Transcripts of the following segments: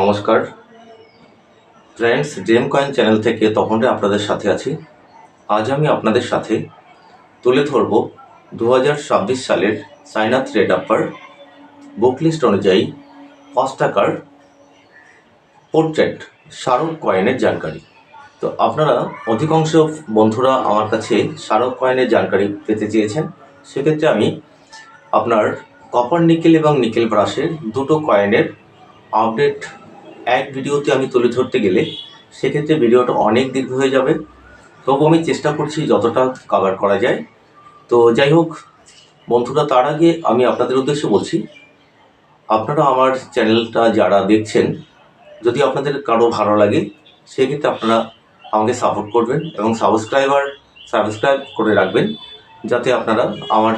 নমস্কার friends, dream coin channel থেকে তপন রে আপনাদের সাথে আছি। আজ আমি আপনাদের সাথে তুলে ধরব 2026 সালের সাইনাথ রেডাপ্পার বুক লিস্ট অনুযায়ী 5 টাকার পোর্ট্রেট স্মারক কয়েনের জানকারি। তো আপনারা অধিকাংশ বন্ধুরা আমার কাছে স্মারক কয়েনের জানকারি পেতে চেয়েছেন। সেক্ষেত্রে আমি আপনার কপার নিকেল এবং নিকেল ব্রাশের দুটো কয়েনের আপডেট এক ভিডিওতে আমি তুলে ধরতে গেলে সেক্ষেত্রে ভিডিওটা অনেক দীর্ঘ হয়ে যাবে। তবু আমি চেষ্টা করছি যতটা কভার করা যায়। তো যাই হোক বন্ধুরা, তার আগে আমি আপনাদের উদ্দেশ্যে বলছি, আপনারা আমার চ্যানেলটা যারা দেখছেন, যদি আপনাদের কারো ভালো লাগে সেক্ষেত্রে আপনারা আমাকে সাপোর্ট করবেন এবং সাবস্ক্রাইব করে রাখবেন, যাতে আপনারা আমার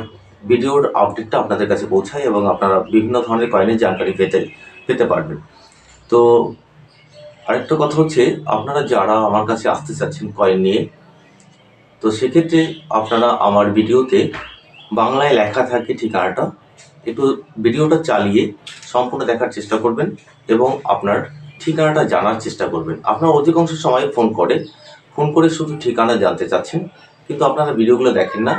ভিডিওর আপডেটটা আপনাদের কাছে পৌঁছায় এবং আপনারা বিভিন্ন ধরনের কয়েনের জানকারি পেতে পারবেন। তো আরেকটা কথা হচ্ছে, আপনারা যারা আমার কাছে আসতে চাচ্ছেন কয়েন নিয়ে, তো সেক্ষেত্রে আপনারা আমার ভিডিওতে বাংলায় লেখা থাকে ঠিকানাটা, একটু ভিডিওটা চালিয়ে সম্পূর্ণ দেখার চেষ্টা করবেন এবং আপনার ঠিকানাটা জানার চেষ্টা করবেন। আপনারা অধিকাংশ সময় ফোন করে শুধু ঠিকানা জানতে চাচ্ছেন, কিন্তু আপনারা ভিডিওগুলো দেখেন না,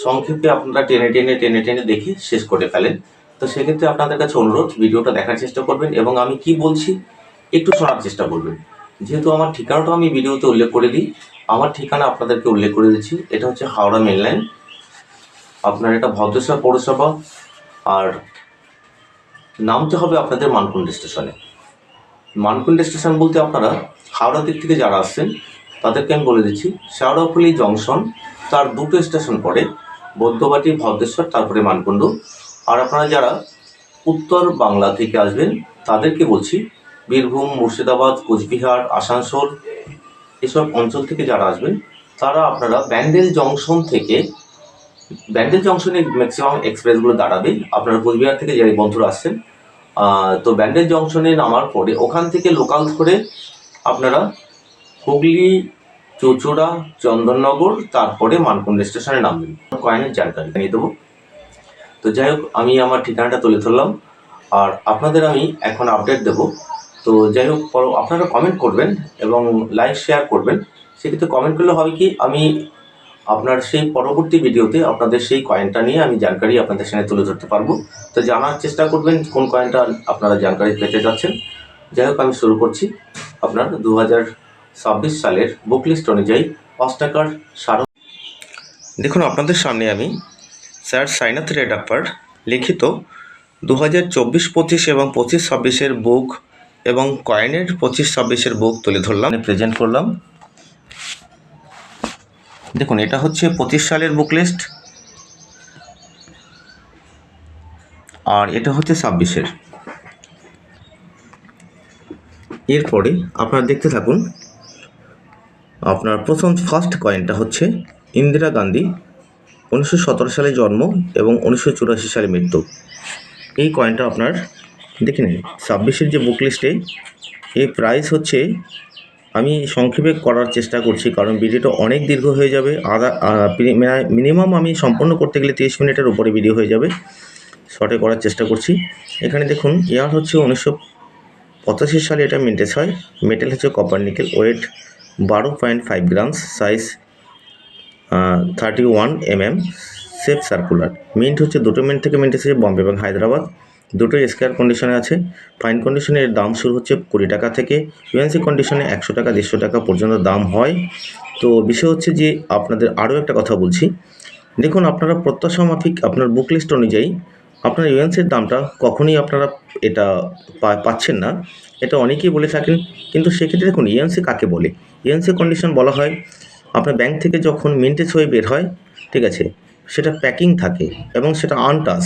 সংক্ষেপে আপনারা টেনে দেখে শেষ করে ফেলেন। তো সেক্ষেত্রে আপনাদের কাছে অনুরোধ, ভিডিওটা দেখার চেষ্টা করবেন এবং আমি কি বলছি একটু শোনার চেষ্টা করবেন। যেহেতু আমার ঠিকানাটা আমি ভিডিওতে উল্লেখ করে দিই, আমার ঠিকানা আপনাদেরকে উল্লেখ করে দিচ্ছি। এটা হচ্ছে হাওড়া মেন লাইন, আপনার এটা ভদ্রেশ্বর পৌরসভা, আর নামতে হবে আপনাদের মানকুণ্ডা স্টেশনে। মানকুণ্ডা স্টেশন বলতে আপনারা হাওড়া দিক থেকে যারা আসছেন তাদেরকে আমি বলে দিচ্ছি, শেওড়াফুলি জংশন, তার দুটো স্টেশন পড়ে, বৈদ্যবাটি, ভদ্রেশ্বর, তারপরে মানকুণ্ড। আর আপনারা যারা উত্তর বাংলা থেকে আসবেন তাদেরকে বলছি, বীরভূম, মুর্শিদাবাদ, কোচবিহার, আসানসোল এসব অঞ্চল থেকে যারা আসবেন তারা আপনারা ব্যান্ডেল জংশনে ম্যাক্সিমাম এক্সপ্রেসগুলো দাঁড়াবে। আপনারা কোচবিহার থেকে যে বন্ধুরা আসছেন, তো ব্যান্ডেল জংশনে নামার পরে ওখান থেকে লোকাল ধরে আপনারা হুগলি, চুঁচুড়া, চন্দননগর, তারপরে মানকুণ্ডা স্টেশনে নামবেন। কয়েনের জানকারি নিয়ে দেবো। তো যাই হোক, আমি আমার ঠিকানাটা তুলে ধরলাম আর আপনাদের আমি এখন আপডেট দেব। তো যাই হোক, আপনারা কমেন্ট করবেন এবং লাইক শেয়ার করবেন। সেক্ষেত্রে কমেন্ট করলে হবে কি, আমি আপনার সেই পরবর্তী ভিডিওতে আপনাদের সেই কয়েনটা নিয়ে আমি জানকারি আপনাদের সামনে তুলে ধরতে পারবো। তো জানার চেষ্টা করবেন কোন কয়েনটা আপনারা জানকারি পেতে যাচ্ছেন। যাই হোক, আমি শুরু করছি। আপনার 2026 সালের বুক লিস্ট অনুযায়ী 5 টাকার স্মারক। দেখুন, আপনাদের সামনে আমি স্যার সাইনাথ রেডাপ্পার লিখিত 2024-25 এবং 25-26 বুক এবং কয়েনের 25-26 বুক তুলে ধরলাম, প্রেজেন্ট করলাম। দেখুন, এটা হচ্ছে 25 সালের বুক লিস্ট আর এটা হচ্ছে 26-এর। এরপরে আপনারা দেখতে থাকুন। আপনার ফার্স্ট কয়েনটা হচ্ছে ইন্দিরা গান্ধী, 1917 সালে জন্ম এবং 1984 সালে মৃত্যু। এই কয়েনটা আপনার দেখে নিন। 26-এর যে বুক লিস্টে এই প্রাইস হচ্ছে, আমি সংক্ষেপে করার চেষ্টা করছি কারণ ভিডিওটা অনেক দীর্ঘ হয়ে যাবে। মিনিমাম আমি সম্পূর্ণ করতে গেলে 30 মিনিটের উপরে ভিডিও হয়ে যাবে। শর্টে করার চেষ্টা করছি। এখানে দেখুন, ইয়ার হচ্ছে 1985 সালে এটা মিন্টেজ হয়। মেটেল হচ্ছে copper nickel, weight 12.5 grams, size 31 mm, shape circular. Mint হচ্ছে দুটো মিন্ট থেকে মিন্ট এসেছে, বম্বে এবং হায়দ্রাবাদ। দুটোই স্কোয়ার কন্ডিশনে আছে। ফাইন কন্ডিশনের দাম শুরু হচ্ছে 20 টাকা থেকে, ইউএনসি কন্ডিশনে 100 টাকা 150 টাকা পর্যন্ত দাম হয়। তো বিষয় হচ্ছে যে আপনাদের আরও একটা কথা বলছি, দেখুন আপনারা প্রত্যাশা মাফিক আপনার বুক লিস্ট অনুযায়ী আপনার ইউএনসির দামটা কখনই আপনারা এটা পাচ্ছেন না, এটা অনেকেই বলে থাকেন। কিন্তু সেক্ষেত্রে দেখুন, ইউএনসি কাকে বলে? ইউএনসি কন্ডিশন বলা হয় আপনার ব্যাংক থেকে যখন মিন্টেজ হয়ে বের হয়, ঠিক আছে, সেটা প্যাকিং থাকে এবং সেটা আনটাচ,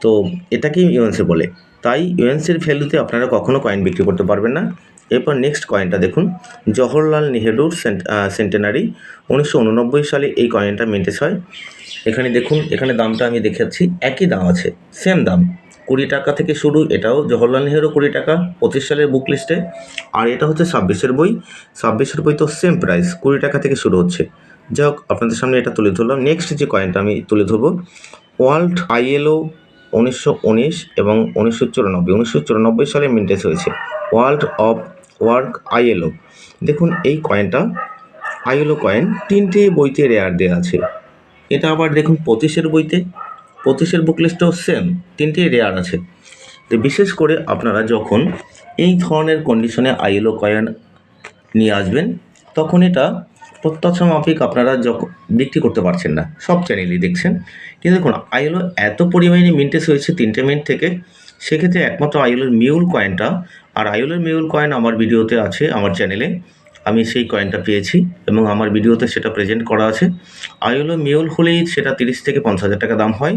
তো এটাকেই ইউএনসি বলে। তাই ইউএনসির ভ্যালুতে আপনারা কখনো কয়েন বিক্রি করতে পারবেন না। এরপর নেক্সট কয়েনটা দেখুন, জওহরলাল নেহেরুর সেন্টেনারি, 1989 সালে এই কয়েনটা মিন্টেজ হয়। এখানে দেখুন, এখানে দামটা আমি দেখাচ্ছি, একই দাম আছে, সেম দাম, 20 টাকা থেকে শুরু। এটাও জওহরলাল নেহেরু 20 টাকা 25 সালের বুক লিস্টে। আর এটা হচ্ছে 26-এর বই। 26-এর বই তো সেম প্রাইস, 20 টাকা থেকে শুরু হচ্ছে। যাই হোক, আপনাদের সামনে এটা তুলে ধরলাম। নেক্সট যে কয়েনটা আমি তুলে ধরবো, ওয়ার্ল্ড ILO 1919 এবং 1994 সালে মিন্টেজ হয়েছে। World of work ILO. দেখুন এই কয়েনটা আইএলও কয়েন 3টে বইতে রেয়ার দেওয়া আছে। এটা আবার দেখুন 25-এর বইতে, 25-এর বুক লিস্টেও সেম 3টে রেয়ার আছে। তো বিশেষ করে আপনারা যখন এই ধরনের কন্ডিশনে আইএলও কয়েন নিয়ে আসবেন তখন এটা প্রত্যাশা মাফিক আপনারা যখন বিক্রি করতে পারছেন না, সব চ্যানেলই দেখছেন। কিন্তু দেখুন আইএলও এত পরিমাণে মিন্টেজ হয়েছে 3টে মিন্ট থেকে, সেক্ষেত্রে একমাত্র আইএলওর মিউল কয়েনটা, আর আইএলওর মিউল কয়েন আমার ভিডিওতে আছে, আমার চ্যানেলে আমি সেই কয়েনটা পেয়েছি এবং আমার ভিডিওতে সেটা প্রেজেন্ট করা আছে। আইএলও মিউল হলেই সেটা 30 থেকে 50,000 টাকা দাম হয়।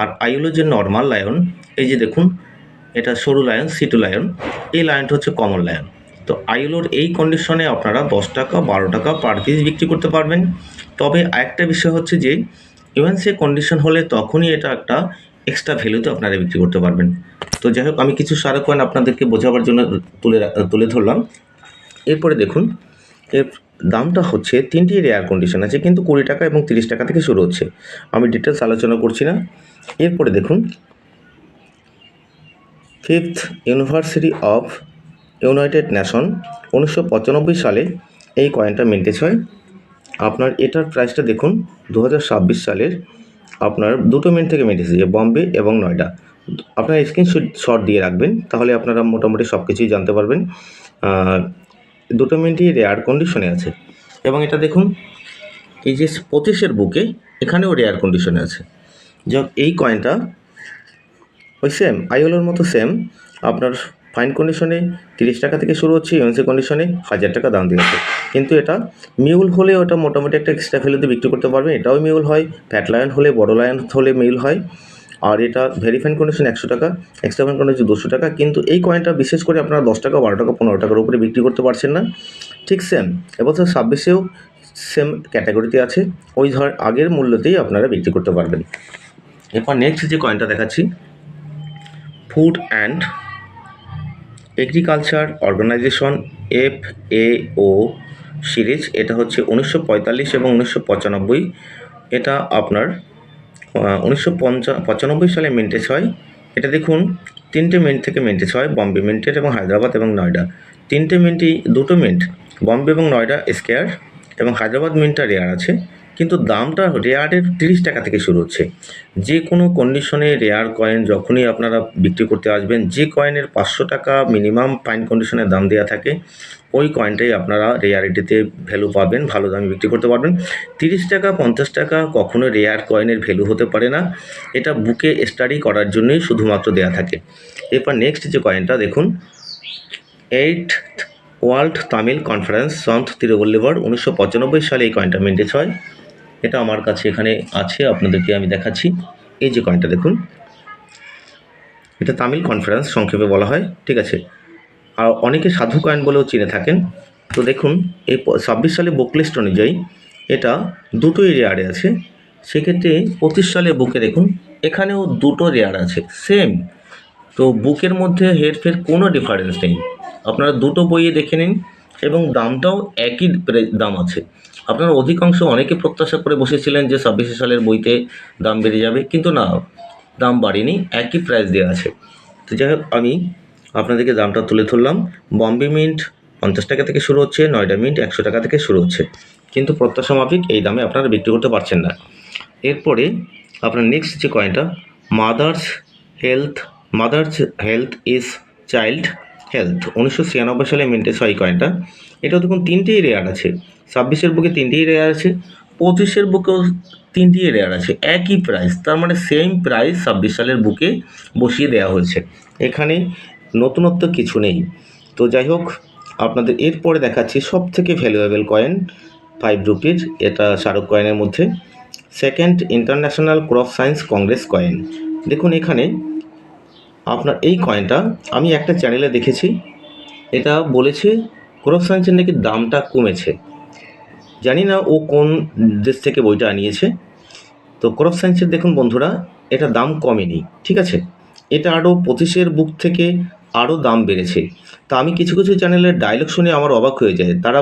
আর আইএলও যে নর্মাল লায়ন, এই যে দেখুন এটা সরু লায়ন, সিটু লায়ন, এই লায়নটা হচ্ছে কমন লায়ন। তো আইএলওর এই কন্ডিশনে আপনারা 10 টাকা 12 টাকা পার পিস বিক্রি করতে পারবেন। তবে আরেকটা বিষয় হচ্ছে যে ইউএনসি কন্ডিশন হলে তখনই এটা একটা এক্সট্রা ভ্যালুতে আপনারা বিক্রি করতে পারবেন। তো যাই হোক, আমি কিছু সারা কয়েন আপনাদেরকে বোঝাবার জন্য তুলে ধরলাম। এরপরে দেখুন এর দামটা হচ্ছে 3টি রেয়ার কন্ডিশন আছে, কিন্তু 20 টাকা এবং 30 টাকা থেকে শুরু হচ্ছে। আমি ডিটেলস আলোচনা করছি না। এরপরে দেখুন 5th university of United nation 1995 সালে এই কয়েনটা মিন্টেজ হয়। আপনার এটার প্রাইসটা দেখুন 2026 সালের আপনার 2টো মিন্ট থেকে মিন্টেজ হয়েছে, বম্বে এবং নয়ডা। আপনার স্ক্রিনশট দিয়ে রাখবেন, তাহলে আপনারা মোটামুটি সব কিছুই জানতে পারবেন। 2টো মিন্টই রেয়ার কন্ডিশনে আছে এবং এটা দেখুন এই যে 25-এর বুকে এখানেও রেয়ার কন্ডিশনে আছে। যখন এই কয়েনটা ওই সেম আইএলওর মতো সেম আপনার ফাইন কন্ডিশনে 30 টাকা থেকে শুরু হচ্ছে, ইউএনসি কন্ডিশনে 1000 টাকা দাম দিয়েছে। কিন্তু এটা মিউল হলে ওটা মোটামুটি একটা এক্সট্রা ভ্যালুতে বিক্রি করতে পারবেন। এটাও মিউল হয়, ফ্যাট লায়ন হলে, বড় লায়ন হলে মিউল হয়। আর এটা ভেরিফাইন কন্ডিশন 100 টাকা, এক্সট্রা ফাইন কন্ডিশন 200 টাকা। কিন্তু এই কয়েনটা বিশেষ করে আপনারা 10 টাকা 12 টাকা 15 টাকার উপরে বিক্রি করতে পারছেন না। ঠিক সেম এবছর 26-এও সেম ক্যাটাগরিতে আছে, ওই আগের মূল্যতেই আপনারা বিক্রি করতে পারবেন। এরপর নেক্সট যে কয়েনটা দেখাচ্ছি, food and agriculture organization FAO series. এটা হচ্ছে 1945 এবং 1995। এটা আপনার 1995 সালে মিন্টেজ হয়। এটা দেখুন 3টে মিন্ট থেকে মিন্টেজ হয়, বম্বে মিন্টেড এবং হায়দ্রাবাদ এবং নয়ডা। 3টে মিন্টই, 2টো মিন্ট বম্বে এবং নয়ডা স্কেয়ার এবং হায়দ্রাবাদ মিন্টটা রেয়ার আছে। কিন্তু দামটা রেয়ারের 30 টাকা থেকে শুরু হচ্ছে। যে কোনো কন্ডিশনে রেয়ার কয়েন যখনই আপনারা বিক্রি করতে আসবেন, যে কয়েনের 500 টাকা মিনিমাম ফাইন কন্ডিশনের দাম দেওয়া থাকে, ওই কয়েনটাই আপনারা রেয়ারিটিতে ভ্যালু পাবেন, ভালো দামে বিক্রি করতে পারবেন। 30 টাকা 50 টাকা কখনো রেয়ার কয়েনের ভ্যালু হতে পারে না, এটা বুকে স্টাডি করার জন্যই শুধুমাত্র দেওয়া থাকে। এরপর নেক্সট যে কয়েনটা দেখুন, 8th ওয়ার্ল্ড তামিল কনফারেন্স সন্ত তিরুবল্লুবর 1995 সালে এই কয়েনটা মিন্টেজ হয়। এটা আমার কাছে এখানে আছে, আপনাদেরকে আমি দেখাচ্ছি। এই যে কয়েনটা দেখুন, এটা তামিল কনফারেন্স সংক্ষেপে বলা হয়, ঠিক আছে। আর অনেকে সাধু কয়েন বলেও চিনে থাকেন। তো দেখুন এই 26 সালে বুক লিস্ট অনুযায়ী এটা 2টোই রেয়ারে আছে। সেক্ষেত্রে 25 সালে বুকে দেখুন এখানেও 2টো রেয়ার আছে সেম। তো বুকের মধ্যে হেরফের কোনো ডিফারেন্স নেই, আপনারা 2টো বইয়ে দেখে নিন এবং দামটাও একই দাম আছে। আপনারা অধিকাংশ অনেকে প্রত্যাশা করে বসেছিলেন যে 26 সালের বইতে দাম বেড়ে যাবে, কিন্তু না, দাম বাড়েনি, একই প্রাইস দেওয়া আছে। তো যাই হোক, আমি আপনাদেরকে দামটা তুলে ধরলাম। বম্বে মিন্ট 50 টাকা থেকে শুরু হচ্ছে, নয়ডা মিন্ট 100 টাকা থেকে শুরু হচ্ছে, কিন্তু প্রত্যাশা মাফিক এই দামে আপনারা বিক্রি করতে পারছেন না। এরপরে আপনার নেক্সট যে কয়েনটা, mother's health is child health 1996 সালে মিন্টেজ হয় এই কয়েনটা। এটাও দেখুন 3টেই রেয়ার আছে, 26-এর বুকে 3টেই রেয়ার আছে, 25-এর বুকেও 3টেই রেয়ার আছে, একই প্রাইস। তার মানে সেম প্রাইস 26 সালের বুকে বসিয়ে দেওয়া হয়েছে, এখানে নতুনত্ব কিছু নেই। তো যাই হোক, আপনাদের এরপরে দেখাচ্ছি সব থেকে ভ্যালুয়েবল কয়েন 5 রুপির, এটা শাহরুখ কয়েনের মধ্যে। 2nd international crop science Congress coin. দেখুন এখানে আপনার এই কয়েনটা আমি একটা চ্যানেলে দেখেছি, এটা বলেছে ক্রপ সায়েন্সের নাকি দামটা কমেছে। জানি না ও কোন দেশ থেকে বইটা আনিয়েছে। তো ক্রপ সায়েন্সের দেখুন বন্ধুরা, এটা দাম কমেনি, ঠিক আছে। এটা আরও 25-এর বুক থেকে আরও দাম বেড়েছে। তা আমি কিছু কিছু চ্যানেলের ডায়লগ শুনে আমার অবাক হয়ে যায়। তারা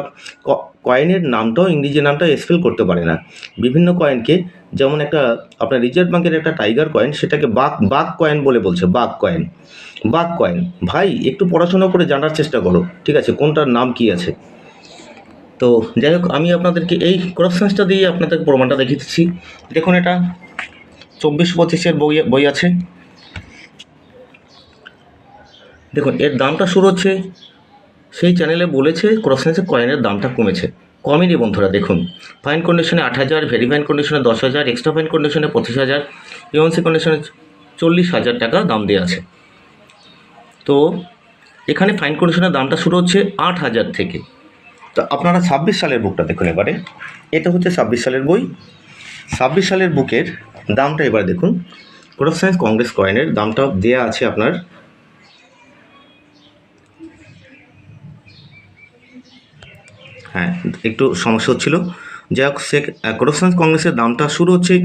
কয়েনের নামটাও, ইংরেজি নামটা স্পেল করতে পারে না। বিভিন্ন কয়েনকে, যেমন একটা আপনার রিজার্ভ ব্যাঙ্কের একটা টাইগার কয়েন, সেটাকে বাঘ কয়েন বলে বলছে, বাঘ কয়েন। বাঘ কয়েন, ভাই একটু পড়াশোনা করে জানার চেষ্টা করো, ঠিক আছে, কোনটার নাম কি আছে। তো যাই হোক, আমি আপনাদেরকে এই ক্রস সায়েন্সটা দিয়ে আপনাদের প্রমাণটা দেখিয়ে দিচ্ছি। দেখুন, এটা 24-25-এর বই আছে। দেখুন, এর দামটা শুরু হচ্ছে, সেই চ্যানেলে বলেছে ক্রস সায়েন্সের কয়েনের দামটা কমেনি বন্ধুরা। দেখুন, ফাইন কন্ডিশনে 8,000, ভেরি ফাইন কন্ডিশনে 10,000, এক্সট্রা ফাইন কন্ডিশনে 25,000, ইউএনসি কন্ডিশনে 40,000 টাকা দাম দেওয়া আছে। তো এখানে ফাইন কন্ডিশনের দামটা শুরু হচ্ছে 8,000 থেকে। তো আপনারা 26 সালের বুকটা দেখুন এবারে। এটা হচ্ছে 26 সালের বই। 26 সালের বুকের দামটা এবার দেখুন। ক্রস সায়েন্স কংগ্রেস কয়েনের দামটা দেওয়া আছে আপনার, হ্যাঁ একটু সমস্যা হচ্ছিল। যাই হোক, ক্রস সায়েন্স কংগ্রেসের দামটা শুরু হচ্ছে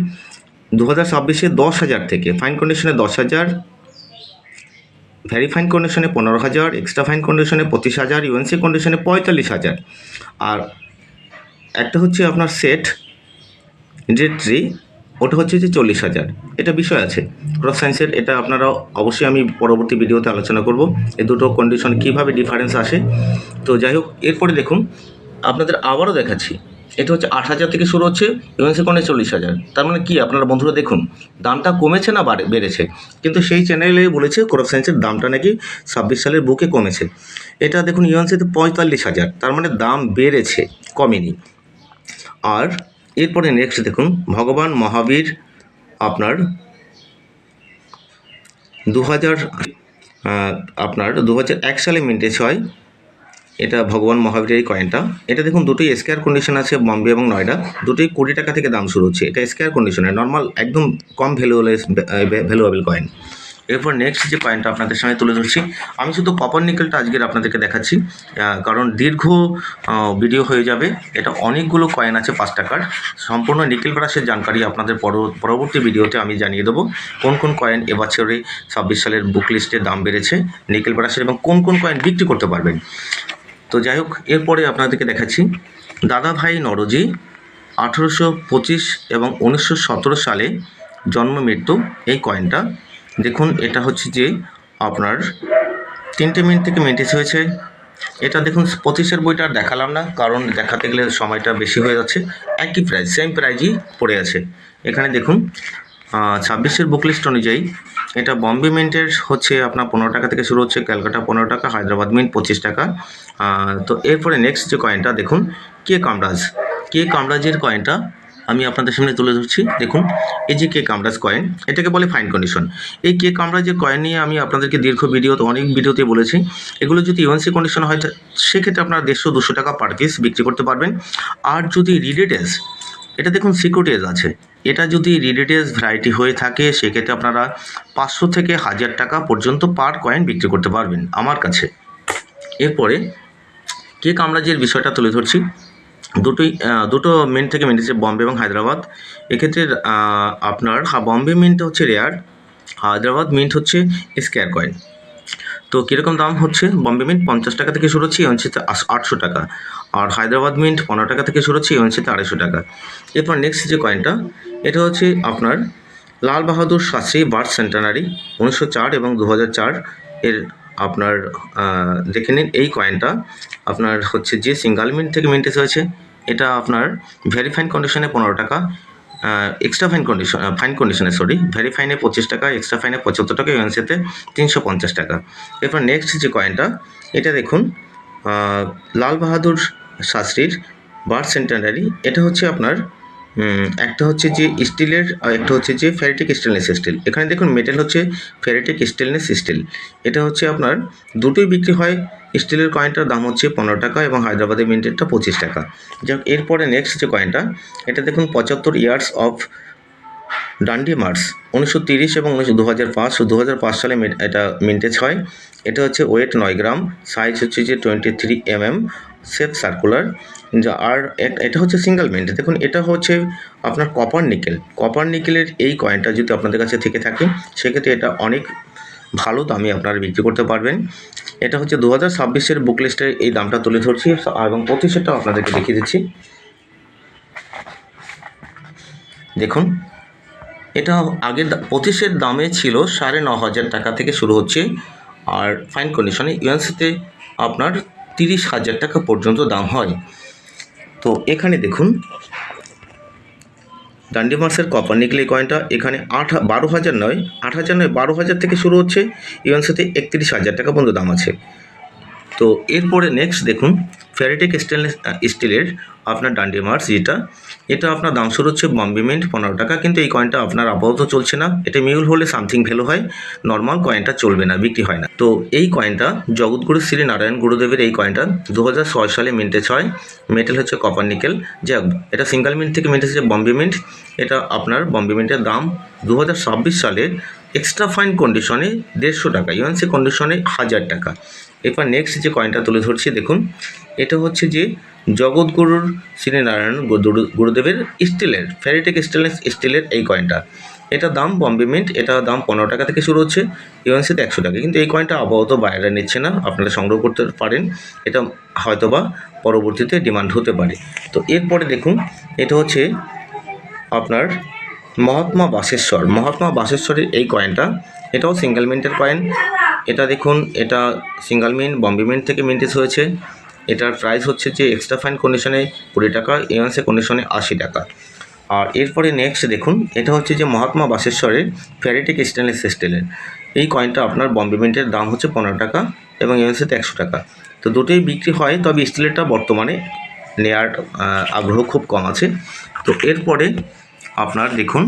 2026-এ 10,000 থেকে। ফাইন কন্ডিশনে 10,000, ভেরি ফাইন কন্ডিশনে 15,000, এক্সট্রা ফাইন কন্ডিশনে 25,000, ইউএনসি কন্ডিশনে 45,000। আর একটা হচ্ছে আপনার সেট ডিরেক্টরি, ওটা হচ্ছে যে 40,000। এটা বিষয় আছে ক্রস সায়েন্সের, এটা আপনারা অবশ্যই আমি পরবর্তী ভিডিওতে আলোচনা করব এই দুটো কন্ডিশন কীভাবে ডিফারেন্স আসে। তো যাই হোক, এরপরে দেখুন আপনাদের আবারও দেখাচ্ছি। এটা হচ্ছে 8,000 থেকে শুরু হচ্ছে, ইউএনসি কন্ডিশনে 40,000। তার মানে কি, আপনারা বন্ধুরা দেখুন, দামটা কমেছে না বেড়েছে। কিন্তু সেই চ্যানেলে বলেছে ক্রস সায়েন্সের দামটা নাকি 26 সালের বুকে কমেছে। এটা দেখুন, ইউএনসিতে 45,000, তার মানে দাম বেড়েছে, কমেনি। আর এরপরে নেক্সট দেখুন, ভগবান মহাবীর আপনার 2001 সালে মিন্টেজ হয়। এটা ভগবান মহাবীরের এই কয়েনটা। এটা দেখুন, দুটোই স্কোয়ার কন্ডিশন আছে, বম্বে এবং নয়ডা। দুটোই 20 টাকা থেকে দাম শুরু হচ্ছে। এটা স্কোয়ার কন্ডিশনে, নর্মাল একদম কম ভ্যালুয়েবল কয়েন। এরপর নেক্সট যে কয়েনটা আপনাদের সামনে তুলে ধরছি, আমি শুধু কপার নিকেলটা আজকের আপনাদেরকে দেখাচ্ছি, কারণ দীর্ঘ ভিডিও হয়ে যাবে। এটা অনেকগুলো কয়েন আছে 5 টাকার। সম্পূর্ণ নিকেল ব্রাশের জানকারি আপনাদের পরবর্তী ভিডিওতে আমি জানিয়ে দেবো কোন কোন কয়েন এবছরে 26 সালের বুক লিস্টে দাম বেড়েছে নিকেল ব্রাশের, এবং কোন কোন কয়েন বিক্রি করতে পারবেন। তো যাই হোক, এরপরে আপনাদেরকে দেখাচ্ছি দাদাভাই নরজি, 1825 এবং 1917 সালে জন্ম মৃত্যু এই কয়েনটা। দেখুন, এটা হচ্ছে যে আপনার 3টে মিনিট থেকে মিন্টেজ হয়েছে। এটা দেখুন, 25-এর বইটা আর দেখালাম না, কারণ দেখাতে গেলে সময়টা বেশি হয়ে যাচ্ছে। একই প্রাইস, সেম প্রাইজই পড়ে আছে। এখানে দেখুন, 26-এর বুক লিস্ট অনুযায়ী এটা বম্বে মিন্টের হচ্ছে আপনার 15 টাকা থেকে শুরু হচ্ছে, ক্যালকাটা 15 টাকা, হায়দ্রাবাদ মিন্ট 25 টাকা। তো এরপরে নেক্সট যে কয়েনটা দেখুন, কে কামরাজের কয়েনটা আমি আপনাদের সামনে তুলে ধরছি। দেখুন, এই যে কে কামরাজ কয়েন, এটাকে বলে ফাইন কন্ডিশন। এই কে কামরাজের কয়েন নিয়ে আমি আপনাদেরকে অনেক ভিডিওতে বলেছি। এগুলো যদি ইউএনসি কন্ডিশন হয়, সেক্ষেত্রে আপনারা 150-200 টাকা পার পিস বিক্রি করতে পারবেন। আর যদি রিডেড, এটা দেখুন সিকিউরিটিজ আছে, এটা যদি রিডেড ভ্যারাইটি হয়ে থাকে, সেক্ষেত্রে আপনারা 500 থেকে 1000 টাকা পর্যন্ত পার কয়েন বিক্রি করতে পারবেন আমার কাছে। এরপরে কে কামরাজের বিষয়টা তুলে ধরছি। দুটো মিন্ট থেকে মিন্ট হচ্ছে বম্বে এবং হায়দ্রাবাদ। এক্ষেত্রে আপনার বম্বে মিন্ট হচ্ছে রেয়ার, হায়দ্রাবাদ মিন্ট হচ্ছে স্কোয়ার কয়েন। তো কীরকম দাম হচ্ছে, বম্বে মিন্ট 50 টাকা থেকে শুরু হচ্ছে, ইউএনসিতে 800 টাকা। আর হায়দ্রাবাদ মিন্ট 15 টাকা থেকে শুরু হচ্ছে, ইউএনসিতে 250 টাকা। এরপর নেক্সট যে কয়েনটা, এটা হচ্ছে আপনার লাল বাহাদুর শাস্ত্রী বার্থ সেন্টেনারি, 1904 এবং 2004 এর আপনার দেখে নিন। এই কয়েনটা আপনার হচ্ছে যে সিঙ্গেল মিন্ট থেকে মিন্টেজ হয়েছে। এটা আপনার ভেরি ফাইন কন্ডিশনে 15 টাকা, এক্সট্রা ফাইন কন্ডিশনে ভেরি ফাইনে 25 টাকা, এক্সট্রা ফাইনে 75 টাকা, ইউএনসিতে 350 টাকা। এরপর নেক্সট যে কয়েনটা, এটা দেখুন, লাল বাহাদুর শাস্ত্রীর বার্থ সেন্টেনারি। এটা হচ্ছে আপনার একটা হচ্ছে যে স্টিলের, আর একটা হচ্ছে যে ফেরিটিক স্টেনলেস স্টিল। এখানে দেখুন, মেটেল হচ্ছে ফেরিটিক স্টেনলেস স্টিল। এটা হচ্ছে আপনার দুটোই বিক্রি হয়। স্টিলের কয়েনটার দাম হচ্ছে 15 টাকা এবং হায়দ্রাবাদের মিন্টেরটা 25 টাকা। যাক, এরপরে নেক্সট যে কয়েনটা, এটা দেখুন 75 ইয়ার্স অফ ডান্ডি মার্চ, 1930 এবং 2005 সালে এটা মিন্টেজ হয়। এটা হচ্ছে ওয়েট 9 গ্রাম, সাইজ হচ্ছে যে 23 mm, শেপ সার্কুলার। আর এটা হচ্ছে সিঙ্গেল মিন্ট। দেখুন, এটা হচ্ছে আপনার কপার নিকেলের এই কয়েনটা যদি আপনাদের কাছে থেকে থাকে, সেক্ষেত্রে এটা অনেক ভালো দামে আপনারা বিক্রি করতে পারবেন। এটা হচ্ছে 2026-এর বুক লিস্টের এই দামটা তুলে ধরছি এবং 25-এরটাও আপনাদেরকে দেখিয়ে দিচ্ছি। দেখুন, এটা আগের 25-এর দামে ছিল 9,500 টাকা থেকে শুরু হচ্ছে, আর ফাইন কন্ডিশনে ইউএনসিতে আপনার 30,000 টাকা পর্যন্ত দাম হয়। তো এখানে দেখুন, ডান্ডি মার্সের কপার নিকেল এই কয়েনটা এখানে 12,000 নয়, 8,000 নয়, 12,000 থেকে শুরু হচ্ছে, ইউএনসিতে 31,000 টাকা পর্যন্ত দাম আছে। তো এরপরে নেক্সট দেখুন, ফেরিটেক স্টেনলেস স্টিলের আপনার ডান্ডি মার্স এটা আপনার দাম শুরু হচ্ছে বম্বে মিন্ট 15 টাকা, কিন্তু এই কয়েনটা আপনার আপাতত চলছে না। এটা মিউল হলে সামথিং ভ্যালু হয়, নর্মাল কয়েনটা চলবে না, বিক্রি হয় না। তো এই কয়েনটা জগৎগুরু শ্রী নারায়ণ গুরুদেবের এই কয়েনটা 2006 সালে মিন্টেজ হয়। মেটেল হচ্ছে কপার নিকেল। যাক, এটা সিঙ্গেল মিন্ট থেকে মিন্টেজ হচ্ছে বম্বে মিন্ট। এটা আপনার বম্বে মিন্টের দাম 2026 সালে এক্সট্রা ফাইন কন্ডিশনে 150 টাকা, ইউএনসি কন্ডিশনে 1000 টাকা। এরপর নেক্সট যে কয়েনটা তুলে ধরছি দেখুন, এটা হচ্ছে যে জগৎগুরুর শ্রীনারায়ণ গুরুদেবের স্টিলের ফেরিটেক স্টেনলেস স্টিলের এই কয়েনটা। এটা দাম বম্বে মিন্ট, এটা দাম 15 টাকা থেকে শুরু হচ্ছে, ইউএনসিতে 100 টাকা। কিন্তু এই কয়েনটা আপাতত বাইরে নিচ্ছে না, আপনারা সংগ্রহ করতে পারেন, এটা হয়তোবা পরবর্তীতে ডিমান্ড হতে পারে। তো এরপরে দেখুন, এটা হচ্ছে আপনার মহাত্মা বাসেশ্বরের এই কয়েনটা। এটাও সিঙ্গেল মিন্টের কয়েন। এটা দেখুন, এটা সিঙ্গেল মিন্ট বম্বে মিন্ট থেকে মিন্টেজ হয়েছে। এটার প্রাইস হচ্ছে যে এক্সট্রা ফাইন কন্ডিশনে 20 টাকা, ইউএনসি কন্ডিশনে 80 টাকা। আর এরপরে নেক্সট দেখুন, এটা হচ্ছে যে মহাত্মা বাসেশ্বরের ফেরিটেক স্টেনলেস স্টিলের এই কয়েনটা আপনার বম্বে মিন্টের দাম হচ্ছে 15 টাকা এবং ইউএনসিতে 100 টাকা। তো দুটোই বিক্রি হয়, তবে স্টিলেরটা বর্তমানে নেয়ার আগ্রহ খুব কম আছে। তো এরপরে আপনার দেখুন,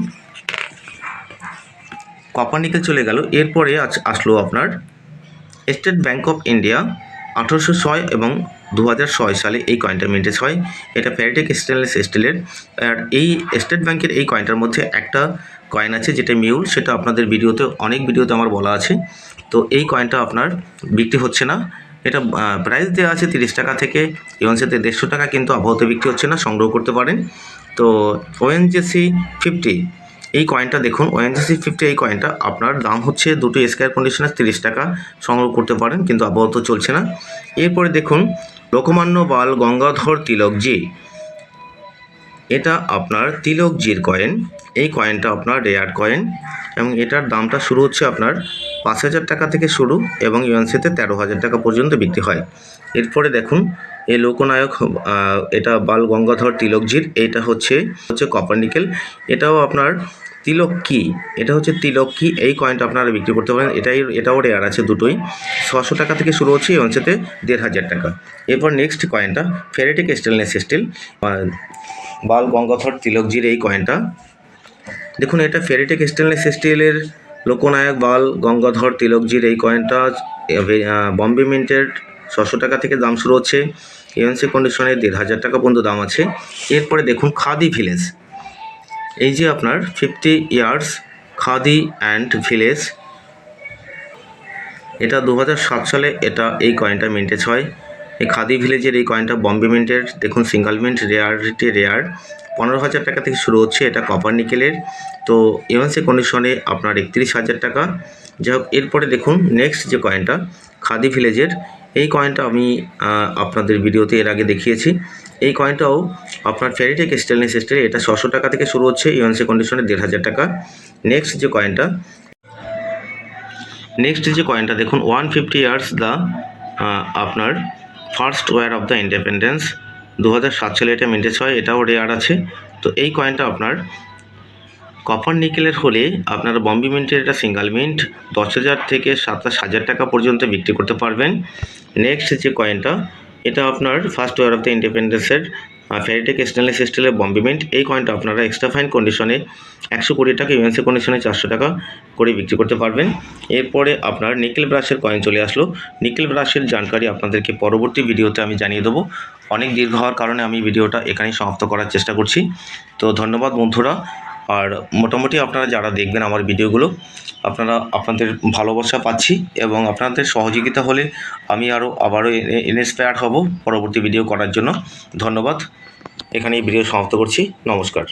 কপার নিকেল চলে গেল। এরপরে আসলো আপনার স্টেট ব্যাঙ্ক অফ ইন্ডিয়া 1806 এবং 2006 সালে এই কয়েনটা মিন্টেজ হয়। এটা ফেরিটেক স্টেনলেস স্টিলের। আর এই স্টেট ব্যাংকের এই কয়েনটার মধ্যে একটা কয়েন আছে যেটা মিউল, সেটা আপনাদের অনেক ভিডিওতে আমার বলা আছে। তো এই কয়েনটা আপনার বিক্রি হচ্ছে না। এটা প্রাইস দেওয়া আছে 30 টাকা থেকে, ইউএনসিতে 150 টাকা, কিন্তু আপাতত বিক্রি হচ্ছে না, সংগ্রহ করতে পারেন। তো ওএনজিসি 50 এই কয়েনটা দেখুন, ওএনজিসি 50 এই কয়েনটা আপনার দাম হচ্ছে দুটো স্কয়ার কন্ডিশনে 30 টাকা, সংগ্রহ করতে পারেন, কিন্তু আপাতত চলছে না। এরপরে দেখুন, লোকমান্য বাল গঙ্গাধর তিলকজি, এটা আপনার তিলকজির কয়েন। এই কয়েনটা আপনার রেয়ার কয়েন এবং এটার দামটা শুরু হচ্ছে আপনার 5,000 টাকা থেকে শুরু এবং ইউএনসিতে 13,000 টাকা পর্যন্ত বিক্রি হয়। এরপরে দেখুন, এই লোকনায়ক, এটা বাল গঙ্গাধর তিলকজির, এটা হচ্ছে কপার নিকেল। এটাও আপনার এটা হচ্ছে তিলক কি, এই কয়েনটা আপনারা বিক্রি করতে পারেন। এটাও রেয়ার আছে, দুটোই 600 টাকা থেকে শুরু হচ্ছে, ইউএনসিতে 1,500 টাকা। এরপর নেক্সট কয়েনটা ফেরিটেক স্টেনলেস স্টিল বাল গঙ্গাধর তিলকজির এই কয়েনটা দেখুন, এটা ফেরিটেক স্টেনলেস স্টিলের লোকনায়ক বাল গঙ্গাধর তিলকজির এই কয়েনটা বম্বে মিন্টের 600 টাকা থেকে দাম শুরু হচ্ছে, ইউএনসি কন্ডিশনে 1,500 টাকা পর্যন্ত দাম আছে। এরপরে দেখুন, খাদি ভিলেজ, এই যে আপনার 50 ইয়ার্স খাদি অ্যান্ড ভিলেজ, এটা 2007 সালে এই কয়েনটা মিন্টেজ হয়। এই খাদি ভিলেজের এই কয়েনটা বম্বে মিন্টের, দেখুন সিঙ্গেল মিন্ট, রেয়ার 15,000 টাকা থেকে শুরু হচ্ছে, এটা কপার নিকেলের। তো ইউএনসি কন্ডিশনে আপনার 31,000 টাকা। যাই হোক, এরপরে দেখুন নেক্সট যে কয়েনটা খাদি ভিলেজের, এই কয়েনটা আমি আপনাদের ভিডিওতে এর আগে দেখিয়েছি। এই কয়েনটাও আপনার ফেরিটেক স্টেনলেস স্টিল, এটা 600 টাকা থেকে শুরু হচ্ছে, ইউএনসি কন্ডিশনে 1,500 টাকা। নেক্সট যে কয়েনটা দেখুন, 150 ইয়ার্স দ্য আপনার first war of the independence, 2007 সালে এটা মিন্টেজ হয়, এটাও রেয়ার আছে। তো এই কয়েনটা আপনার কপার নিকেলের হলে আপনার বম্বে মিন্টের এটা সিঙ্গেল মিন্ট 10,000 থেকে 27,000 টাকা পর্যন্ত বিক্রি করতে পারবেন। নেক্সট যে কয়েনটা, এটা আপনার ফার্স্ট ওয়ার অফ দ্য ইন্ডিপেন্ডেন্সের ফেরিটেক স্টেনলেস স্টিলের বম্বে মিন্ট, এই কয়েনটা আপনারা এক্সট্রা ফাইন কন্ডিশনে 120 টাকা, ইউএনসি কন্ডিশনে 400 টাকা করে বিক্রি করতে পারবেন। এরপরে আপনার নিকেল ব্রাশের কয়েন চলে আসলো। নিকেল ব্রাশের জানকারি আপনাদেরকে পরবর্তী ভিডিওতে আমি জানিয়ে দেবো। অনেক দীর্ঘ হওয়ার কারণে আমি ভিডিওটা এখানেই সমাপ্ত করার চেষ্টা করছি। তো ধন্যবাদ বন্ধুরা। আর মোটামুটি আপনারা যারা দেখবেন আমার ভিডিওগুলো, আপনাদের ভালোবাসা পাচ্ছি এবং আপনাদের সহযোগিতা হলে আমি আবারও ইন্সপায়ার্ড হব পরবর্তী ভিডিও করার জন্য। ধন্যবাদ, এখানেই ভিডিও সমাপ্ত করছি। নমস্কার।